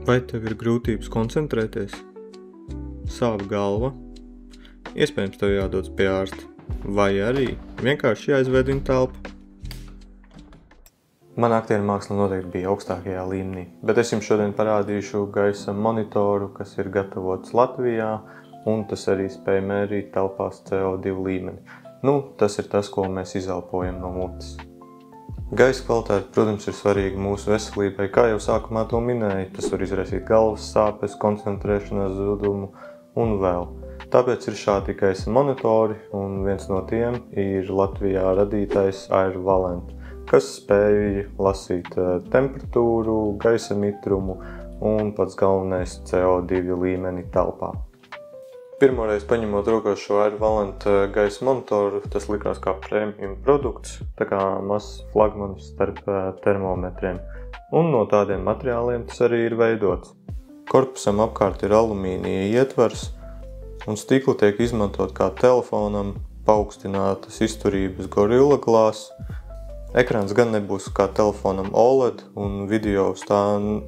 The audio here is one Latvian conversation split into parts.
Vai tev ir grūtības koncentrēties? Sāp galva? Iespējams, tev jādodas pie ārsta. Vai arī vienkārši jāizveidina telpa. Mana aktieru māksla noteikti bija augstākajā līmenī, bet es jums šodien parādīšu gaisa monitoru, kas ir gatavots Latvijā, un tas arī spēj mērīt telpās CO2 līmeni. Tas ir tas, ko mēs izelpojam no mutes. Gaisa kvalitāte, protams, ir svarīga mūsu veselībai. Kā jau sākumā to minēju, tas var izraisīt galvas sāpes, koncentrēšanās zudumu un vēl. Tāpēc ir šādi gaisa monitori, un viens no tiem ir Latvijā radītais AirValent, kas spēj lasīt temperatūru, gaisa mitrumu un pats galvenais CO2 līmeni telpā. Pirmoreiz paņemot rokās šo AirValent gaisa monitoru, tas likās kā premium produkts, tā kā mazs flagmanis starp termometriem. Un no tādiem materiāliem tas arī ir veidots. Korpusam apkārt ir alumīnija ietvars, un stikli tiek izmantot kā telefonam, paaugstinātas izturības Gorilla Glass. Ekrāns gan nebūs kā telefonam OLED, un video uz tā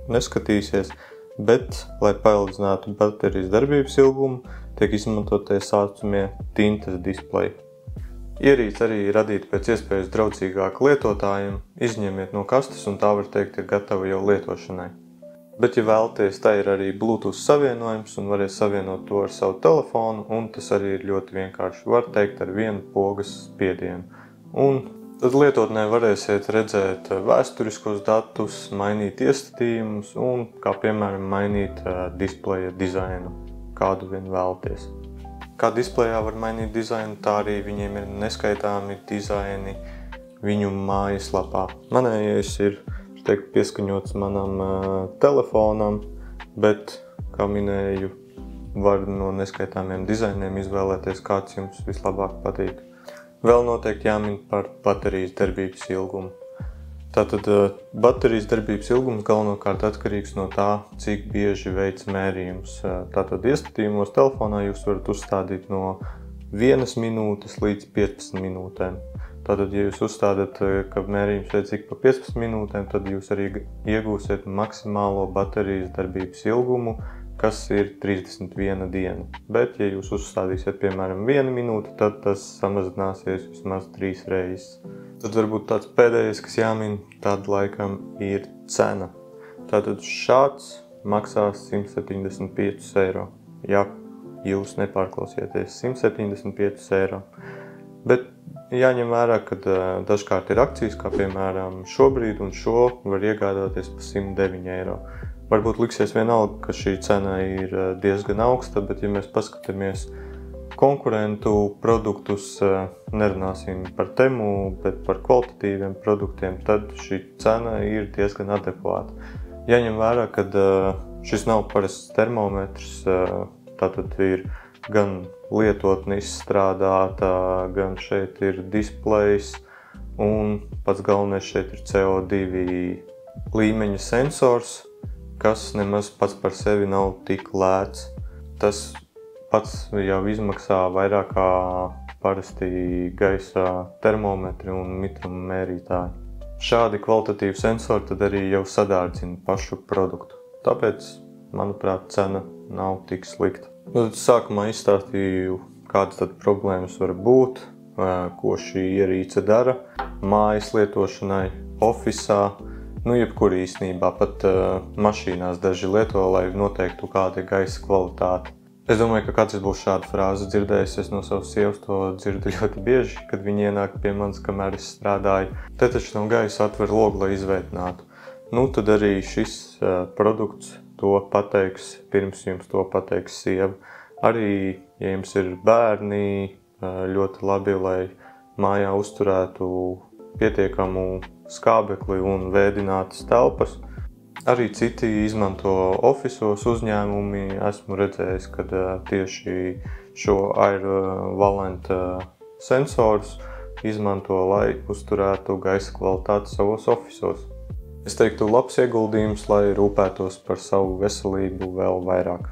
neskatīsies, bet, lai paildzinātu baterijas darbības ilgumu, tiek izmantot tie saucamie tintes displeji. Ierīce arī ir radīta pēc iespējas draudzīgāk lietotājiem, izņemiet no kastes un tā var teikt ir gatava jau lietošanai. Bet, ja vēlaties, tā ir arī Bluetooth savienojums un varēs savienot to ar savu telefonu, un tas arī ir ļoti vienkārši, var teikt ar vienu pogas spiedienu. Un tad lietotnē varēsiet redzēt vēsturiskos datus, mainīt iestatījumus un, kā piemēram, mainīt displeja dizainu, kādu vien vēlaties. Kā displejā var mainīt dizainu, tā arī viņiem ir neskaitāmi dizaini viņu mājaslapā. Manējais ir, pieskaņots manam telefonam, bet, kā minēju, var no neskaitāmiem dizainiem izvēlēties, kāds jums vislabāk patīk. Vēl noteikti jāmin par baterijas darbības ilgumu. Tātad baterijas darbības ilgums galvenokārt atkarīgs no tā, cik bieži veic mērījums. Tātad iestatījumos telefonā jūs varat uzstādīt no 1 minūtes līdz 15 minūtēm. Tātad, ja jūs uzstādat, ka mērījums veic ik pa 15 minūtēm, tad jūs arī iegūsiet maksimālo baterijas darbības ilgumu, kas ir 31 diena. Bet, ja jūs uzstādīsiet, piemēram, 1 minūte, tad tas samazināsies vismaz 3 reizes. Tad varbūt tāds pēdējais, kas jāmin, tāda laikam ir cena. Tātad šāds maksās 175 eiro. Ja jūs nepārklausieties, 175 eiro. Bet jāņem vērā, ka dažkārt ir akcijas, kā piemēram šobrīd, un šo var iegādāties par 109 eiro. Varbūt liksies vienalga, ka šī cena ir diezgan augsta, bet ja mēs paskatāmies konkurentu produktus, nerunāsim par Temu, bet par kvalitatīviem produktiem, tad šī cena ir diezgan adekvāta. Jāņem vērā, ka šis nav parasts termometrs, tātad ir gan lietotne izstrādāta, gan šeit ir displejs, un pats galvenais šeit ir CO2 līmeņa sensors, kas nemaz pats par sevi nav tik lēts. Tas pats jau izmaksā vairāk kā parasti gaisa termometri un mitruma mērītāji. Šādi kvalitatīvi sensori tad arī jau sadārdzina pašu produktu. Tāpēc, manuprāt, cena nav tik slikta. Tad sākumā izstāstīju, kādas tad problēmas var būt, ko šī ierīce dara mājas lietošanai, ofisā, jebkur īstenībā, pat mašīnās daži lieto, lai noteiktu, kāda ir gaisa kvalitāte. Es domāju, ka katrs būs šādu frāzi dzirdējis, es no savas sievas to dzirdu ļoti bieži, kad viņi ienāk pie manis, kamēr es strādāju. Te taču no gaisa atver logu, lai izvētinātu. Tad arī šis produkts to pateiks, pirms jums to pateiks sieva. Arī, ja jums ir bērni, ļoti labi, lai mājā uzturētu pietiekamu skābekli un vēdinātas telpas. Arī citi izmanto ofisos uzņēmumi. Esmu redzējis, ka tieši šo AirValent sensors izmanto, lai uzturētu gaisa kvalitāti savos ofisos. Es teiktu, labs ieguldījums, lai rūpētos par savu veselību vēl vairāk.